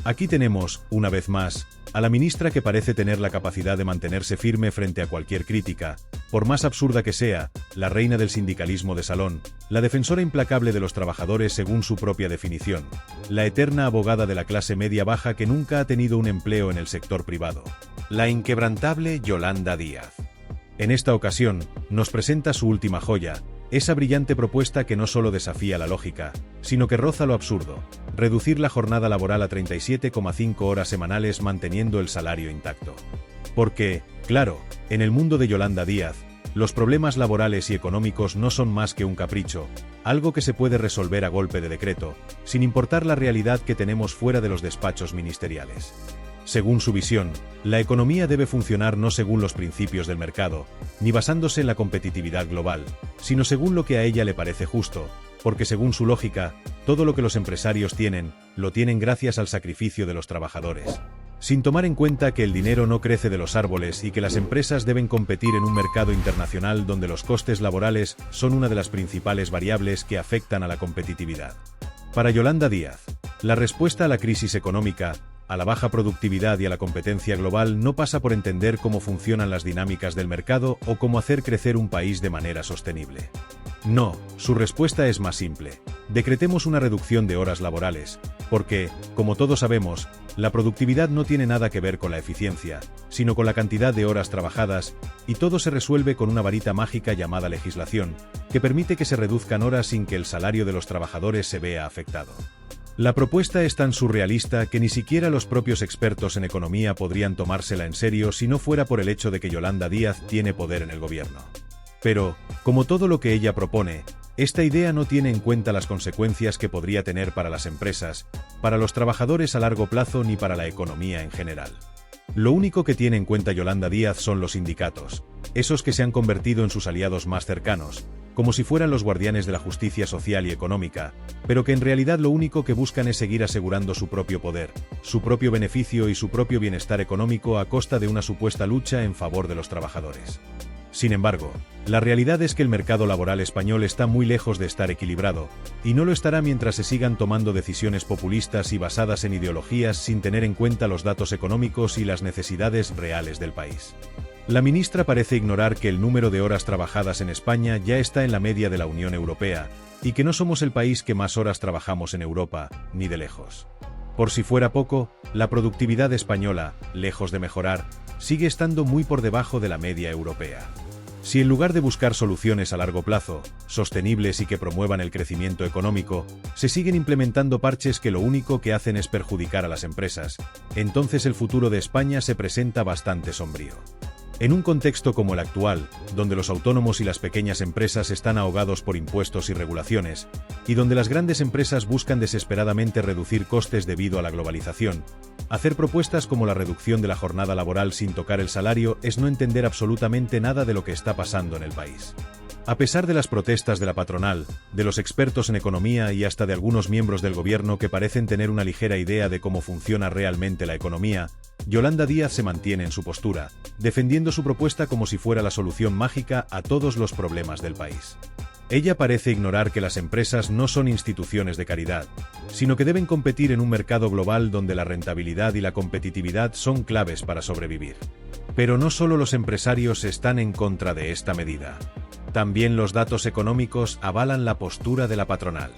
Aquí tenemos, una vez más, a la ministra que parece tener la capacidad de mantenerse firme frente a cualquier crítica, por más absurda que sea, la reina del sindicalismo de salón, la defensora implacable de los trabajadores según su propia definición, la eterna abogada de la clase media-baja que nunca ha tenido un empleo en el sector privado, la inquebrantable Yolanda Díaz. En esta ocasión, nos presenta su última joya, esa brillante propuesta que no solo desafía la lógica, sino que roza lo absurdo: reducir la jornada laboral a 37,5 horas semanales manteniendo el salario intacto. Porque, claro, en el mundo de Yolanda Díaz, los problemas laborales y económicos no son más que un capricho, algo que se puede resolver a golpe de decreto, sin importar la realidad que tenemos fuera de los despachos ministeriales. Según su visión, la economía debe funcionar no según los principios del mercado, ni basándose en la competitividad global, sino según lo que a ella le parece justo, porque según su lógica, todo lo que los empresarios tienen, lo tienen gracias al sacrificio de los trabajadores. Sin tomar en cuenta que el dinero no crece de los árboles y que las empresas deben competir en un mercado internacional donde los costes laborales son una de las principales variables que afectan a la competitividad. Para Yolanda Díaz, la respuesta a la crisis económica, a la baja productividad y a la competencia global no pasa por entender cómo funcionan las dinámicas del mercado o cómo hacer crecer un país de manera sostenible. No, su respuesta es más simple: decretemos una reducción de horas laborales, porque, como todos sabemos, la productividad no tiene nada que ver con la eficiencia, sino con la cantidad de horas trabajadas, y todo se resuelve con una varita mágica llamada legislación, que permite que se reduzcan horas sin que el salario de los trabajadores se vea afectado. La propuesta es tan surrealista que ni siquiera los propios expertos en economía podrían tomársela en serio si no fuera por el hecho de que Yolanda Díaz tiene poder en el gobierno. Pero, como todo lo que ella propone, esta idea no tiene en cuenta las consecuencias que podría tener para las empresas, para los trabajadores a largo plazo ni para la economía en general. Lo único que tiene en cuenta Yolanda Díaz son los sindicatos, esos que se han convertido en sus aliados más cercanos, como si fueran los guardianes de la justicia social y económica, pero que en realidad lo único que buscan es seguir asegurando su propio poder, su propio beneficio y su propio bienestar económico a costa de una supuesta lucha en favor de los trabajadores. Sin embargo, la realidad es que el mercado laboral español está muy lejos de estar equilibrado, y no lo estará mientras se sigan tomando decisiones populistas y basadas en ideologías sin tener en cuenta los datos económicos y las necesidades reales del país. La ministra parece ignorar que el número de horas trabajadas en España ya está en la media de la Unión Europea, y que no somos el país que más horas trabajamos en Europa, ni de lejos. Por si fuera poco, la productividad española, lejos de mejorar, sigue estando muy por debajo de la media europea. Si en lugar de buscar soluciones a largo plazo, sostenibles y que promuevan el crecimiento económico, se siguen implementando parches que lo único que hacen es perjudicar a las empresas, entonces el futuro de España se presenta bastante sombrío. En un contexto como el actual, donde los autónomos y las pequeñas empresas están ahogados por impuestos y regulaciones, y donde las grandes empresas buscan desesperadamente reducir costes debido a la globalización, hacer propuestas como la reducción de la jornada laboral sin tocar el salario es no entender absolutamente nada de lo que está pasando en el país. A pesar de las protestas de la patronal, de los expertos en economía y hasta de algunos miembros del gobierno que parecen tener una ligera idea de cómo funciona realmente la economía, Yolanda Díaz se mantiene en su postura, defendiendo su propuesta como si fuera la solución mágica a todos los problemas del país. Ella parece ignorar que las empresas no son instituciones de caridad, sino que deben competir en un mercado global donde la rentabilidad y la competitividad son claves para sobrevivir. Pero no solo los empresarios están en contra de esta medida. También los datos económicos avalan la postura de la patronal.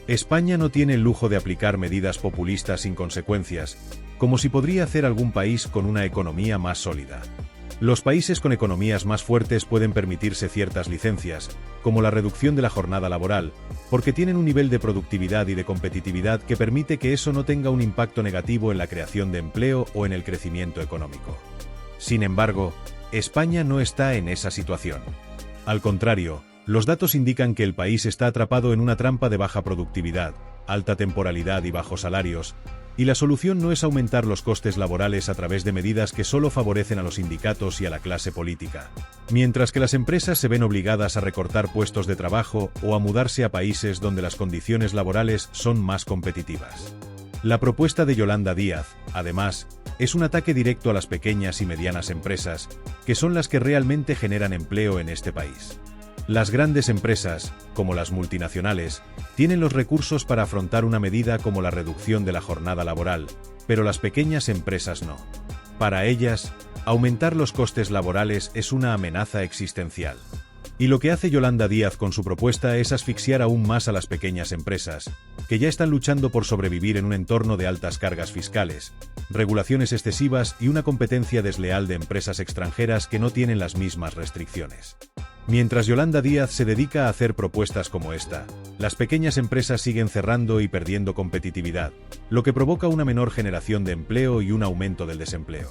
España no tiene el lujo de aplicar medidas populistas sin consecuencias, como si podría hacer algún país con una economía más sólida. Los países con economías más fuertes pueden permitirse ciertas licencias, como la reducción de la jornada laboral, porque tienen un nivel de productividad y de competitividad que permite que eso no tenga un impacto negativo en la creación de empleo o en el crecimiento económico. Sin embargo, España no está en esa situación. Al contrario, los datos indican que el país está atrapado en una trampa de baja productividad, alta temporalidad y bajos salarios, y la solución no es aumentar los costes laborales a través de medidas que solo favorecen a los sindicatos y a la clase política, mientras que las empresas se ven obligadas a recortar puestos de trabajo o a mudarse a países donde las condiciones laborales son más competitivas. La propuesta de Yolanda Díaz, además, es un ataque directo a las pequeñas y medianas empresas, que son las que realmente generan empleo en este país. Las grandes empresas, como las multinacionales, tienen los recursos para afrontar una medida como la reducción de la jornada laboral, pero las pequeñas empresas no. Para ellas, aumentar los costes laborales es una amenaza existencial. Y lo que hace Yolanda Díaz con su propuesta es asfixiar aún más a las pequeñas empresas, que ya están luchando por sobrevivir en un entorno de altas cargas fiscales, regulaciones excesivas y una competencia desleal de empresas extranjeras que no tienen las mismas restricciones. Mientras Yolanda Díaz se dedica a hacer propuestas como esta, las pequeñas empresas siguen cerrando y perdiendo competitividad, lo que provoca una menor generación de empleo y un aumento del desempleo.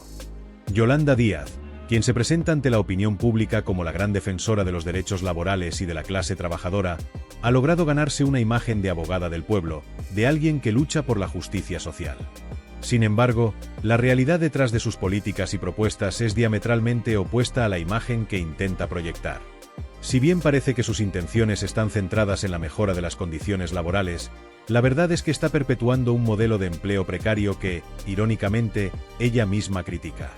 Yolanda Díaz, quien se presenta ante la opinión pública como la gran defensora de los derechos laborales y de la clase trabajadora, ha logrado ganarse una imagen de abogada del pueblo, de alguien que lucha por la justicia social. Sin embargo, la realidad detrás de sus políticas y propuestas es diametralmente opuesta a la imagen que intenta proyectar. Si bien parece que sus intenciones están centradas en la mejora de las condiciones laborales, la verdad es que está perpetuando un modelo de empleo precario que, irónicamente, ella misma critica.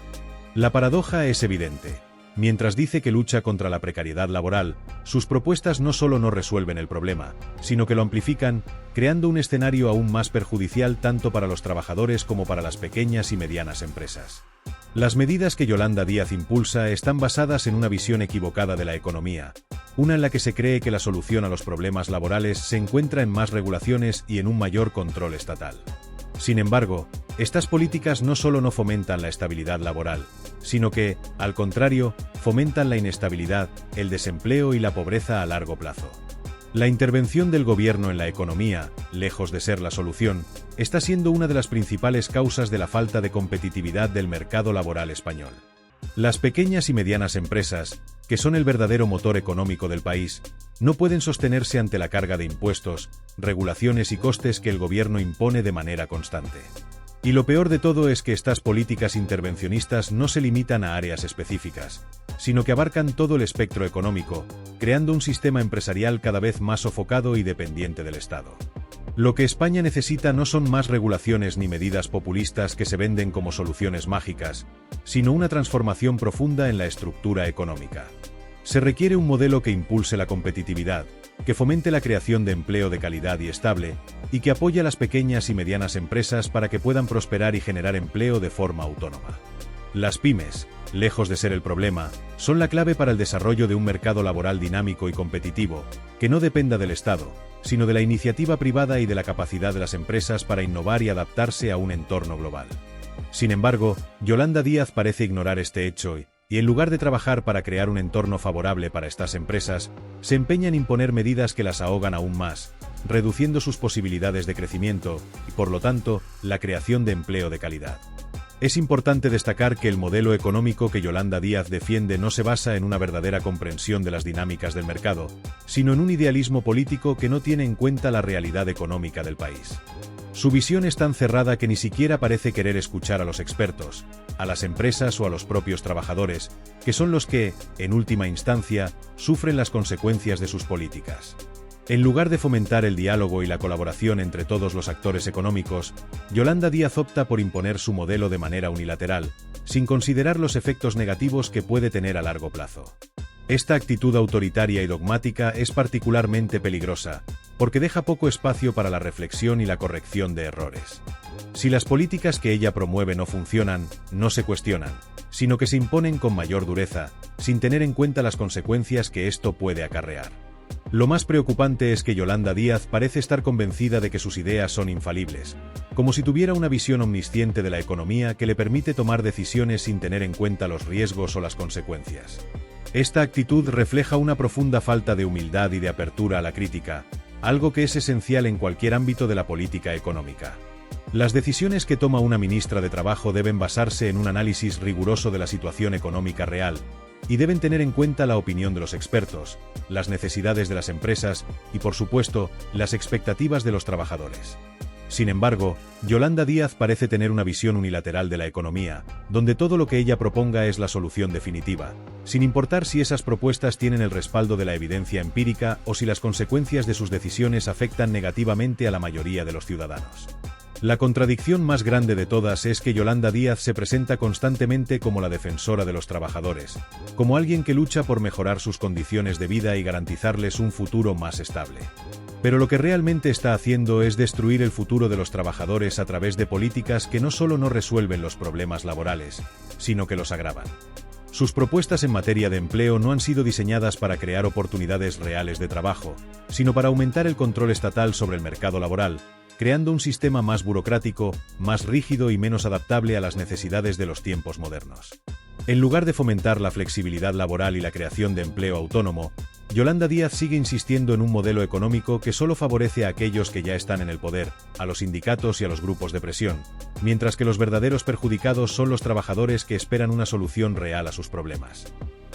La paradoja es evidente. Mientras dice que lucha contra la precariedad laboral, sus propuestas no solo no resuelven el problema, sino que lo amplifican, creando un escenario aún más perjudicial tanto para los trabajadores como para las pequeñas y medianas empresas. Las medidas que Yolanda Díaz impulsa están basadas en una visión equivocada de la economía, una en la que se cree que la solución a los problemas laborales se encuentra en más regulaciones y en un mayor control estatal. Sin embargo, estas políticas no solo no fomentan la estabilidad laboral, sino que, al contrario, fomentan la inestabilidad, el desempleo y la pobreza a largo plazo. La intervención del gobierno en la economía, lejos de ser la solución, está siendo una de las principales causas de la falta de competitividad del mercado laboral español. Las pequeñas y medianas empresas, que son el verdadero motor económico del país, no pueden sostenerse ante la carga de impuestos, regulaciones y costes que el gobierno impone de manera constante. Y lo peor de todo es que estas políticas intervencionistas no se limitan a áreas específicas, sino que abarcan todo el espectro económico, creando un sistema empresarial cada vez más sofocado y dependiente del Estado. Lo que España necesita no son más regulaciones ni medidas populistas que se venden como soluciones mágicas, sino una transformación profunda en la estructura económica. Se requiere un modelo que impulse la competitividad, que fomente la creación de empleo de calidad y estable, y que apoye a las pequeñas y medianas empresas para que puedan prosperar y generar empleo de forma autónoma. Las pymes, lejos de ser el problema, son la clave para el desarrollo de un mercado laboral dinámico y competitivo, que no dependa del Estado, sino de la iniciativa privada y de la capacidad de las empresas para innovar y adaptarse a un entorno global. Sin embargo, Yolanda Díaz parece ignorar este hecho y en lugar de trabajar para crear un entorno favorable para estas empresas, se empeña en imponer medidas que las ahogan aún más, reduciendo sus posibilidades de crecimiento y, por lo tanto, la creación de empleo de calidad. Es importante destacar que el modelo económico que Yolanda Díaz defiende no se basa en una verdadera comprensión de las dinámicas del mercado, sino en un idealismo político que no tiene en cuenta la realidad económica del país. Su visión es tan cerrada que ni siquiera parece querer escuchar a los expertos, a las empresas o a los propios trabajadores, que son los que, en última instancia, sufren las consecuencias de sus políticas. En lugar de fomentar el diálogo y la colaboración entre todos los actores económicos, Yolanda Díaz opta por imponer su modelo de manera unilateral, sin considerar los efectos negativos que puede tener a largo plazo. Esta actitud autoritaria y dogmática es particularmente peligrosa, porque deja poco espacio para la reflexión y la corrección de errores. Si las políticas que ella promueve no funcionan, no se cuestionan, sino que se imponen con mayor dureza, sin tener en cuenta las consecuencias que esto puede acarrear. Lo más preocupante es que Yolanda Díaz parece estar convencida de que sus ideas son infalibles, como si tuviera una visión omnisciente de la economía que le permite tomar decisiones sin tener en cuenta los riesgos o las consecuencias. Esta actitud refleja una profunda falta de humildad y de apertura a la crítica, algo que es esencial en cualquier ámbito de la política económica. Las decisiones que toma una ministra de Trabajo deben basarse en un análisis riguroso de la situación económica real, y deben tener en cuenta la opinión de los expertos, las necesidades de las empresas y, por supuesto, las expectativas de los trabajadores. Sin embargo, Yolanda Díaz parece tener una visión unilateral de la economía, donde todo lo que ella proponga es la solución definitiva, sin importar si esas propuestas tienen el respaldo de la evidencia empírica o si las consecuencias de sus decisiones afectan negativamente a la mayoría de los ciudadanos. La contradicción más grande de todas es que Yolanda Díaz se presenta constantemente como la defensora de los trabajadores, como alguien que lucha por mejorar sus condiciones de vida y garantizarles un futuro más estable. Pero lo que realmente está haciendo es destruir el futuro de los trabajadores a través de políticas que no solo no resuelven los problemas laborales, sino que los agravan. Sus propuestas en materia de empleo no han sido diseñadas para crear oportunidades reales de trabajo, sino para aumentar el control estatal sobre el mercado laboral, creando un sistema más burocrático, más rígido y menos adaptable a las necesidades de los tiempos modernos. En lugar de fomentar la flexibilidad laboral y la creación de empleo autónomo, Yolanda Díaz sigue insistiendo en un modelo económico que solo favorece a aquellos que ya están en el poder, a los sindicatos y a los grupos de presión, mientras que los verdaderos perjudicados son los trabajadores que esperan una solución real a sus problemas.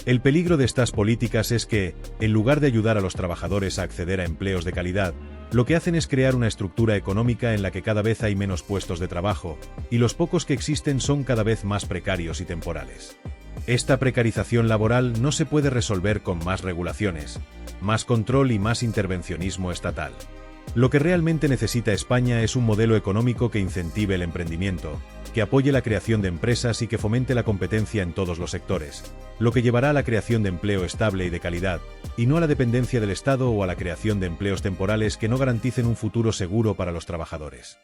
El peligro de estas políticas es que, en lugar de ayudar a los trabajadores a acceder a empleos de calidad, lo que hacen es crear una estructura económica en la que cada vez hay menos puestos de trabajo, y los pocos que existen son cada vez más precarios y temporales. Esta precarización laboral no se puede resolver con más regulaciones, más control y más intervencionismo estatal. Lo que realmente necesita España es un modelo económico que incentive el emprendimiento, que apoye la creación de empresas y que fomente la competencia en todos los sectores, lo que llevará a la creación de empleo estable y de calidad, y no a la dependencia del Estado o a la creación de empleos temporales que no garanticen un futuro seguro para los trabajadores.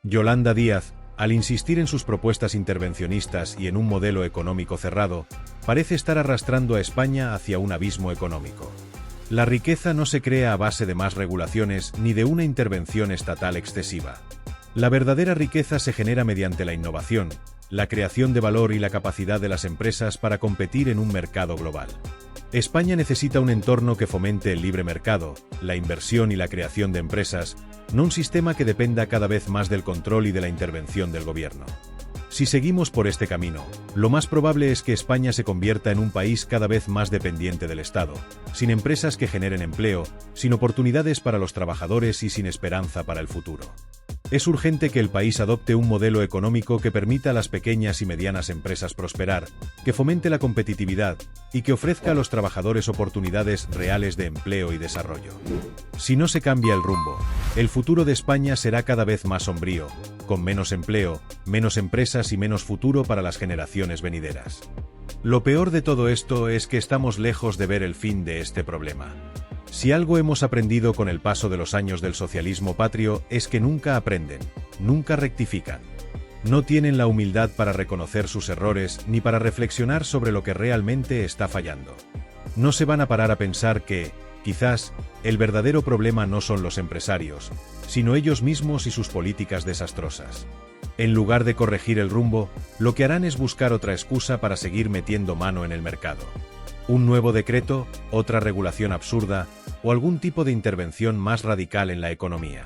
Yolanda Díaz, al insistir en sus propuestas intervencionistas y en un modelo económico cerrado, parece estar arrastrando a España hacia un abismo económico. La riqueza no se crea a base de más regulaciones ni de una intervención estatal excesiva. La verdadera riqueza se genera mediante la innovación, la creación de valor y la capacidad de las empresas para competir en un mercado global. España necesita un entorno que fomente el libre mercado, la inversión y la creación de empresas, no un sistema que dependa cada vez más del control y de la intervención del gobierno. Si seguimos por este camino, lo más probable es que España se convierta en un país cada vez más dependiente del Estado, sin empresas que generen empleo, sin oportunidades para los trabajadores y sin esperanza para el futuro. Es urgente que el país adopte un modelo económico que permita a las pequeñas y medianas empresas prosperar, que fomente la competitividad y que ofrezca a los trabajadores oportunidades reales de empleo y desarrollo. Si no se cambia el rumbo, el futuro de España será cada vez más sombrío, con menos empleo, menos empresas y menos futuro para las generaciones venideras. Lo peor de todo esto es que estamos lejos de ver el fin de este problema. Si algo hemos aprendido con el paso de los años del socialismo patrio es que nunca aprenden, nunca rectifican. No tienen la humildad para reconocer sus errores ni para reflexionar sobre lo que realmente está fallando. No se van a parar a pensar que, quizás, el verdadero problema no son los empresarios, sino ellos mismos y sus políticas desastrosas. En lugar de corregir el rumbo, lo que harán es buscar otra excusa para seguir metiendo mano en el mercado. Un nuevo decreto, otra regulación absurda, o algún tipo de intervención más radical en la economía.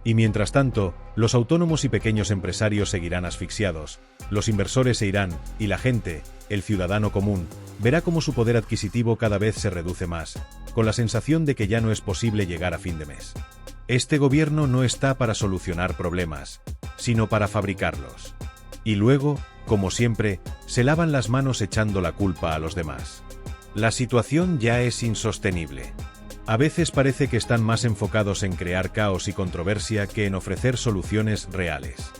Y mientras tanto, los autónomos y pequeños empresarios seguirán asfixiados, los inversores se irán, y la gente, el ciudadano común, verá cómo su poder adquisitivo cada vez se reduce más, con la sensación de que ya no es posible llegar a fin de mes. Este gobierno no está para solucionar problemas, sino para fabricarlos. Y luego, como siempre, se lavan las manos echando la culpa a los demás. La situación ya es insostenible. A veces parece que están más enfocados en crear caos y controversia que en ofrecer soluciones reales.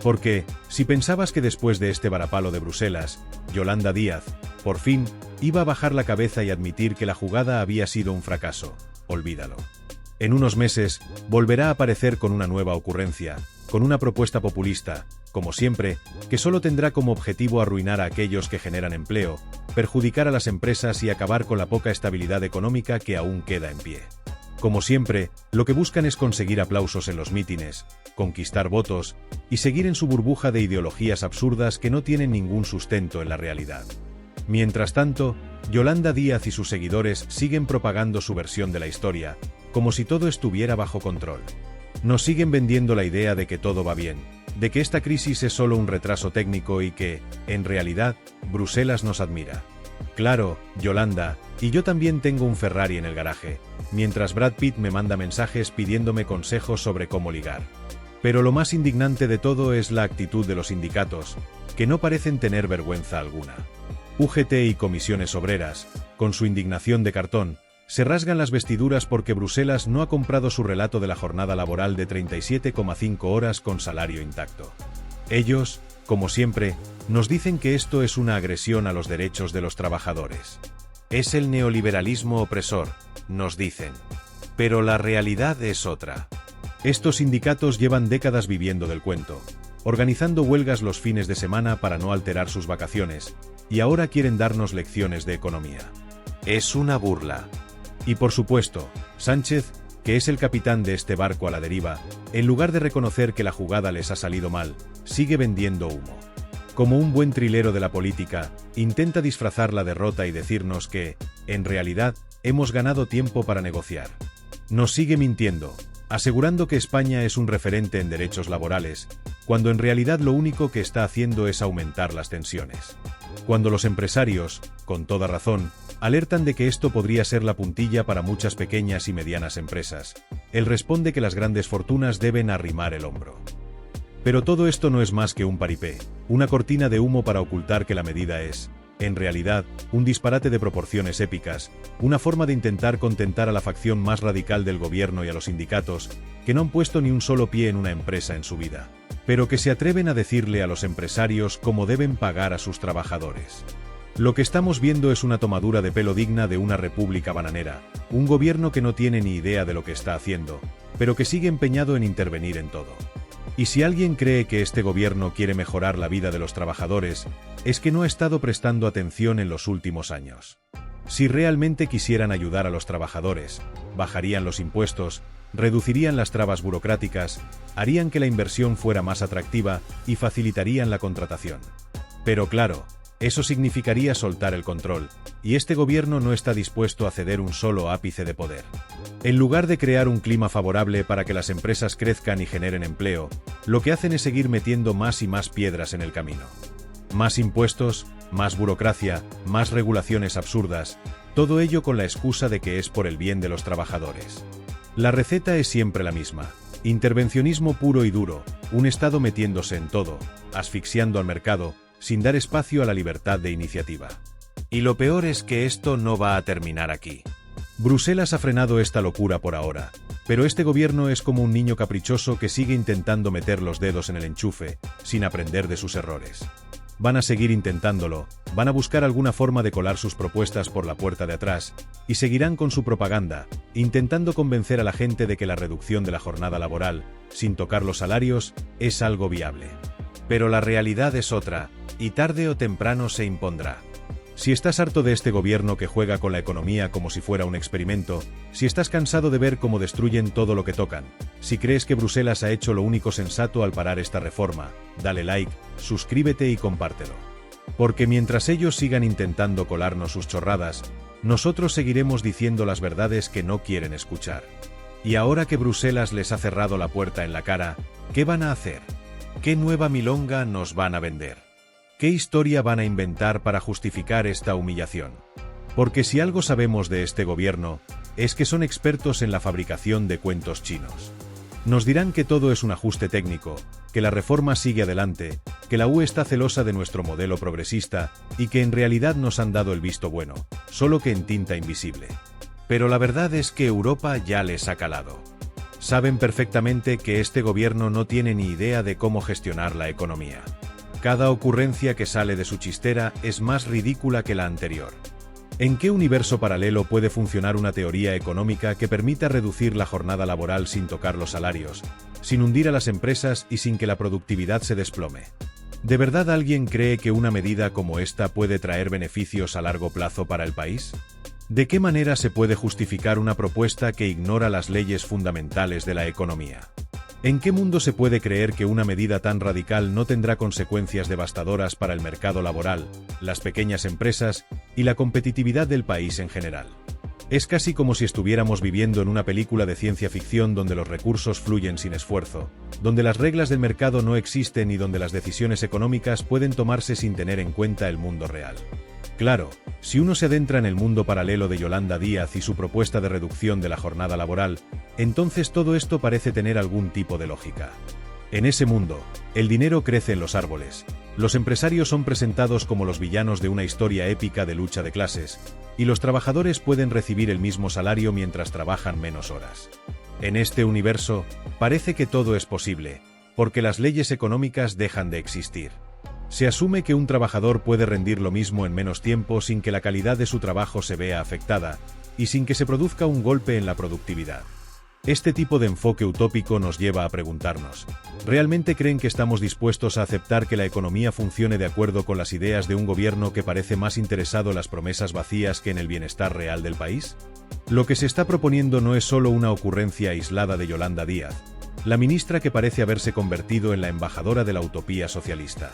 Porque, si pensabas que después de este varapalo de Bruselas, Yolanda Díaz, por fin, iba a bajar la cabeza y admitir que la jugada había sido un fracaso, olvídalo. En unos meses, volverá a aparecer con una nueva ocurrencia, con una propuesta populista, como siempre, que solo tendrá como objetivo arruinar a aquellos que generan empleo, perjudicar a las empresas y acabar con la poca estabilidad económica que aún queda en pie. Como siempre, lo que buscan es conseguir aplausos en los mítines, conquistar votos y seguir en su burbuja de ideologías absurdas que no tienen ningún sustento en la realidad. Mientras tanto, Yolanda Díaz y sus seguidores siguen propagando su versión de la historia, como si todo estuviera bajo control. Nos siguen vendiendo la idea de que todo va bien, de que esta crisis es solo un retraso técnico y que, en realidad, Bruselas nos admira. Claro, Yolanda, y yo también tengo un Ferrari en el garaje, mientras Brad Pitt me manda mensajes pidiéndome consejos sobre cómo ligar. Pero lo más indignante de todo es la actitud de los sindicatos, que no parecen tener vergüenza alguna. UGT y comisiones obreras, con su indignación de cartón, Se rasgan las vestiduras porque Bruselas no ha comprado su relato de la jornada laboral de 37,5 horas con salario intacto. Ellos, como siempre, nos dicen que esto es una agresión a los derechos de los trabajadores. Es el neoliberalismo opresor, nos dicen. Pero la realidad es otra. Estos sindicatos llevan décadas viviendo del cuento, organizando huelgas los fines de semana para no alterar sus vacaciones, y ahora quieren darnos lecciones de economía. Es una burla. Y por supuesto, Sánchez, que es el capitán de este barco a la deriva, en lugar de reconocer que la jugada les ha salido mal, sigue vendiendo humo. Como un buen trilero de la política, intenta disfrazar la derrota y decirnos que, en realidad, hemos ganado tiempo para negociar. Nos sigue mintiendo, asegurando que España es un referente en derechos laborales, cuando en realidad lo único que está haciendo es aumentar las tensiones. Cuando los empresarios, con toda razón, alertan de que esto podría ser la puntilla para muchas pequeñas y medianas empresas, él responde que las grandes fortunas deben arrimar el hombro. Pero todo esto no es más que un paripé, una cortina de humo para ocultar que la medida es, en realidad, un disparate de proporciones épicas, una forma de intentar contentar a la facción más radical del gobierno y a los sindicatos, que no han puesto ni un solo pie en una empresa en su vida, pero que se atreven a decirle a los empresarios cómo deben pagar a sus trabajadores. Lo que estamos viendo es una tomadura de pelo digna de una república bananera, un gobierno que no tiene ni idea de lo que está haciendo, pero que sigue empeñado en intervenir en todo. Y si alguien cree que este gobierno quiere mejorar la vida de los trabajadores, es que no ha estado prestando atención en los últimos años. Si realmente quisieran ayudar a los trabajadores, bajarían los impuestos, reducirían las trabas burocráticas, harían que la inversión fuera más atractiva y facilitarían la contratación. Pero claro, eso significaría soltar el control, y este gobierno no está dispuesto a ceder un solo ápice de poder. En lugar de crear un clima favorable para que las empresas crezcan y generen empleo, lo que hacen es seguir metiendo más y más piedras en el camino. Más impuestos, más burocracia, más regulaciones absurdas, todo ello con la excusa de que es por el bien de los trabajadores. La receta es siempre la misma: intervencionismo puro y duro, un Estado metiéndose en todo, asfixiando al mercado, sin dar espacio a la libertad de iniciativa. Y lo peor es que esto no va a terminar aquí. Bruselas ha frenado esta locura por ahora, pero este gobierno es como un niño caprichoso que sigue intentando meter los dedos en el enchufe, sin aprender de sus errores. Van a seguir intentándolo, van a buscar alguna forma de colar sus propuestas por la puerta de atrás, y seguirán con su propaganda, intentando convencer a la gente de que la reducción de la jornada laboral, sin tocar los salarios, es algo viable. Pero la realidad es otra, y tarde o temprano se impondrá. Si estás harto de este gobierno que juega con la economía como si fuera un experimento, si estás cansado de ver cómo destruyen todo lo que tocan, si crees que Bruselas ha hecho lo único sensato al parar esta reforma, dale like, suscríbete y compártelo. Porque mientras ellos sigan intentando colarnos sus chorradas, nosotros seguiremos diciendo las verdades que no quieren escuchar. Y ahora que Bruselas les ha cerrado la puerta en la cara, ¿qué van a hacer? ¿Qué nueva milonga nos van a vender? ¿Qué historia van a inventar para justificar esta humillación? Porque si algo sabemos de este gobierno, es que son expertos en la fabricación de cuentos chinos. Nos dirán que todo es un ajuste técnico, que la reforma sigue adelante, que la UE está celosa de nuestro modelo progresista y que en realidad nos han dado el visto bueno, solo que en tinta invisible. Pero la verdad es que Europa ya les ha calado. Saben perfectamente que este gobierno no tiene ni idea de cómo gestionar la economía. Cada ocurrencia que sale de su chistera es más ridícula que la anterior. ¿En qué universo paralelo puede funcionar una teoría económica que permita reducir la jornada laboral sin tocar los salarios, sin hundir a las empresas y sin que la productividad se desplome? ¿De verdad alguien cree que una medida como esta puede traer beneficios a largo plazo para el país? ¿De qué manera se puede justificar una propuesta que ignora las leyes fundamentales de la economía? ¿En qué mundo se puede creer que una medida tan radical no tendrá consecuencias devastadoras para el mercado laboral, las pequeñas empresas y la competitividad del país en general? Es casi como si estuviéramos viviendo en una película de ciencia ficción donde los recursos fluyen sin esfuerzo, donde las reglas del mercado no existen y donde las decisiones económicas pueden tomarse sin tener en cuenta el mundo real. Claro, si uno se adentra en el mundo paralelo de Yolanda Díaz y su propuesta de reducción de la jornada laboral, entonces todo esto parece tener algún tipo de lógica. En ese mundo, el dinero crece en los árboles, Los empresarios son presentados como los villanos de una historia épica de lucha de clases, y los trabajadores pueden recibir el mismo salario mientras trabajan menos horas. En este universo, parece que todo es posible, porque las leyes económicas dejan de existir. Se asume que un trabajador puede rendir lo mismo en menos tiempo sin que la calidad de su trabajo se vea afectada, y sin que se produzca un golpe en la productividad. Este tipo de enfoque utópico nos lleva a preguntarnos, ¿realmente creen que estamos dispuestos a aceptar que la economía funcione de acuerdo con las ideas de un gobierno que parece más interesado en las promesas vacías que en el bienestar real del país? Lo que se está proponiendo no es solo una ocurrencia aislada de Yolanda Díaz, la ministra que parece haberse convertido en la embajadora de la utopía socialista.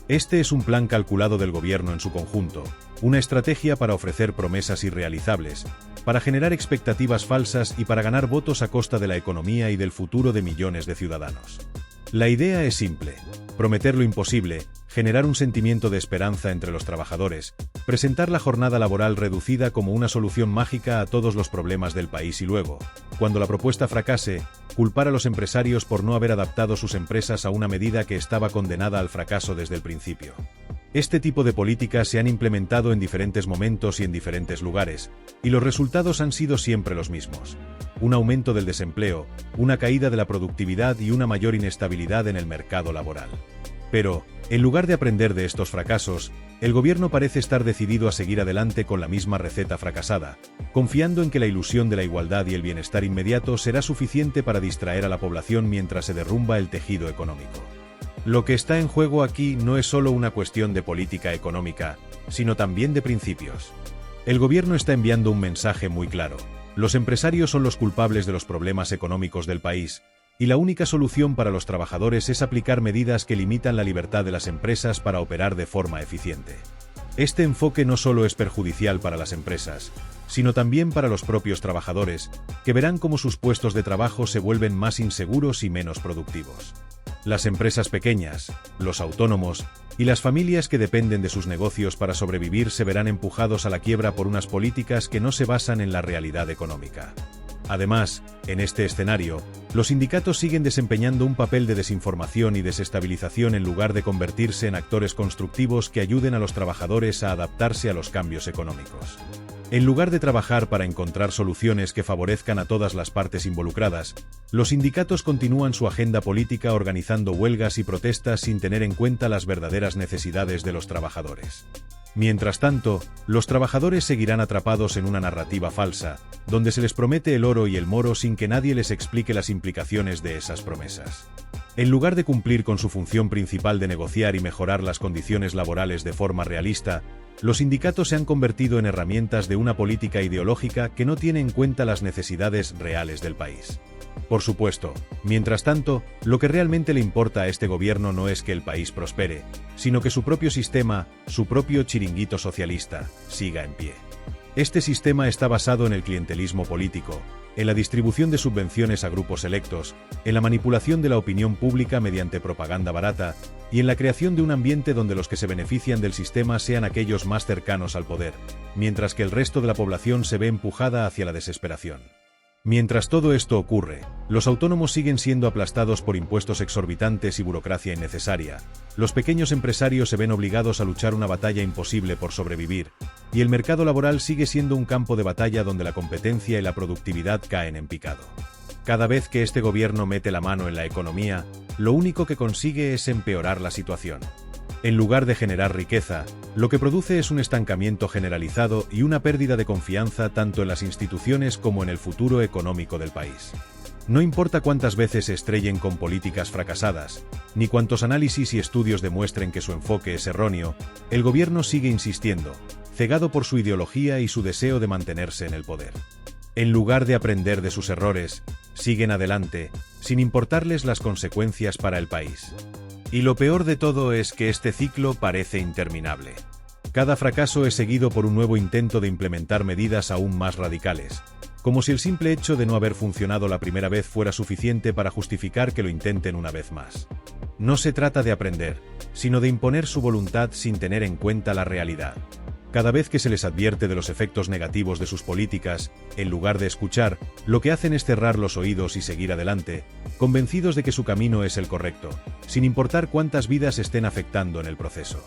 Este es un plan calculado del gobierno en su conjunto, una estrategia para ofrecer promesas irrealizables, para generar expectativas falsas y para ganar votos a costa de la economía y del futuro de millones de ciudadanos. La idea es simple: prometer lo imposible, generar un sentimiento de esperanza entre los trabajadores, presentar la jornada laboral reducida como una solución mágica a todos los problemas del país y luego, cuando la propuesta fracase, culpar a los empresarios por no haber adaptado sus empresas a una medida que estaba condenada al fracaso desde el principio. Este tipo de políticas se han implementado en diferentes momentos y en diferentes lugares, y los resultados han sido siempre los mismos: un aumento del desempleo, una caída de la productividad y una mayor inestabilidad en el mercado laboral. Pero, en lugar de aprender de estos fracasos, el gobierno parece estar decidido a seguir adelante con la misma receta fracasada, confiando en que la ilusión de la igualdad y el bienestar inmediato será suficiente para distraer a la población mientras se derrumba el tejido económico. Lo que está en juego aquí no es solo una cuestión de política económica, sino también de principios. El gobierno está enviando un mensaje muy claro: los empresarios son los culpables de los problemas económicos del país, y la única solución para los trabajadores es aplicar medidas que limitan la libertad de las empresas para operar de forma eficiente. Este enfoque no solo es perjudicial para las empresas, sino también para los propios trabajadores, que verán cómo sus puestos de trabajo se vuelven más inseguros y menos productivos. Las empresas pequeñas, los autónomos y las familias que dependen de sus negocios para sobrevivir se verán empujados a la quiebra por unas políticas que no se basan en la realidad económica. Además, en este escenario, los sindicatos siguen desempeñando un papel de desinformación y desestabilización en lugar de convertirse en actores constructivos que ayuden a los trabajadores a adaptarse a los cambios económicos. En lugar de trabajar para encontrar soluciones que favorezcan a todas las partes involucradas, los sindicatos continúan su agenda política organizando huelgas y protestas sin tener en cuenta las verdaderas necesidades de los trabajadores. Mientras tanto, los trabajadores seguirán atrapados en una narrativa falsa, donde se les promete el oro y el moro sin que nadie les explique las implicaciones de esas promesas. En lugar de cumplir con su función principal de negociar y mejorar las condiciones laborales de forma realista, los sindicatos se han convertido en herramientas de una política ideológica que no tiene en cuenta las necesidades reales del país. Por supuesto, mientras tanto, lo que realmente le importa a este gobierno no es que el país prospere, sino que su propio sistema, su propio chiringuito socialista, siga en pie. Este sistema está basado en el clientelismo político, en la distribución de subvenciones a grupos selectos, en la manipulación de la opinión pública mediante propaganda barata, y en la creación de un ambiente donde los que se benefician del sistema sean aquellos más cercanos al poder, mientras que el resto de la población se ve empujada hacia la desesperación. Mientras todo esto ocurre, los autónomos siguen siendo aplastados por impuestos exorbitantes y burocracia innecesaria, los pequeños empresarios se ven obligados a luchar una batalla imposible por sobrevivir, y el mercado laboral sigue siendo un campo de batalla donde la competencia y la productividad caen en picado. Cada vez que este gobierno mete la mano en la economía, lo único que consigue es empeorar la situación. En lugar de generar riqueza, lo que produce es un estancamiento generalizado y una pérdida de confianza tanto en las instituciones como en el futuro económico del país. No importa cuántas veces se estrellen con políticas fracasadas, ni cuántos análisis y estudios demuestren que su enfoque es erróneo, el gobierno sigue insistiendo, cegado por su ideología y su deseo de mantenerse en el poder. En lugar de aprender de sus errores, siguen adelante, sin importarles las consecuencias para el país. Y lo peor de todo es que este ciclo parece interminable. Cada fracaso es seguido por un nuevo intento de implementar medidas aún más radicales, como si el simple hecho de no haber funcionado la primera vez fuera suficiente para justificar que lo intenten una vez más. No se trata de aprender, sino de imponer su voluntad sin tener en cuenta la realidad. Cada vez que se les advierte de los efectos negativos de sus políticas, en lugar de escuchar, lo que hacen es cerrar los oídos y seguir adelante, convencidos de que su camino es el correcto, sin importar cuántas vidas estén afectando en el proceso.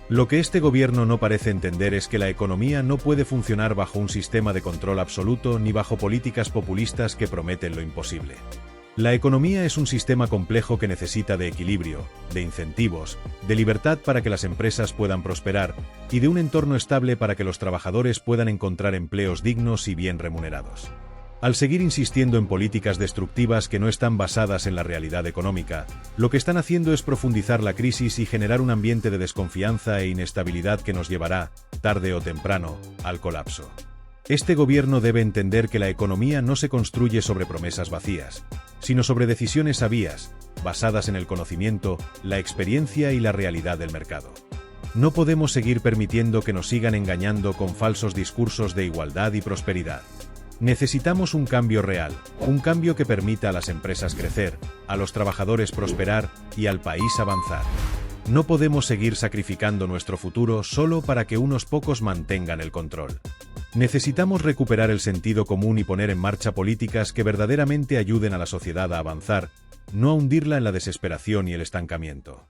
Lo que este gobierno no parece entender es que la economía no puede funcionar bajo un sistema de control absoluto ni bajo políticas populistas que prometen lo imposible. La economía es un sistema complejo que necesita de equilibrio, de incentivos, de libertad para que las empresas puedan prosperar, y de un entorno estable para que los trabajadores puedan encontrar empleos dignos y bien remunerados. Al seguir insistiendo en políticas destructivas que no están basadas en la realidad económica, lo que están haciendo es profundizar la crisis y generar un ambiente de desconfianza e inestabilidad que nos llevará, tarde o temprano, al colapso. Este gobierno debe entender que la economía no se construye sobre promesas vacías, sino sobre decisiones sabias, basadas en el conocimiento, la experiencia y la realidad del mercado. No podemos seguir permitiendo que nos sigan engañando con falsos discursos de igualdad y prosperidad. Necesitamos un cambio real, un cambio que permita a las empresas crecer, a los trabajadores prosperar y al país avanzar. No podemos seguir sacrificando nuestro futuro solo para que unos pocos mantengan el control. Necesitamos recuperar el sentido común y poner en marcha políticas que verdaderamente ayuden a la sociedad a avanzar, no a hundirla en la desesperación y el estancamiento.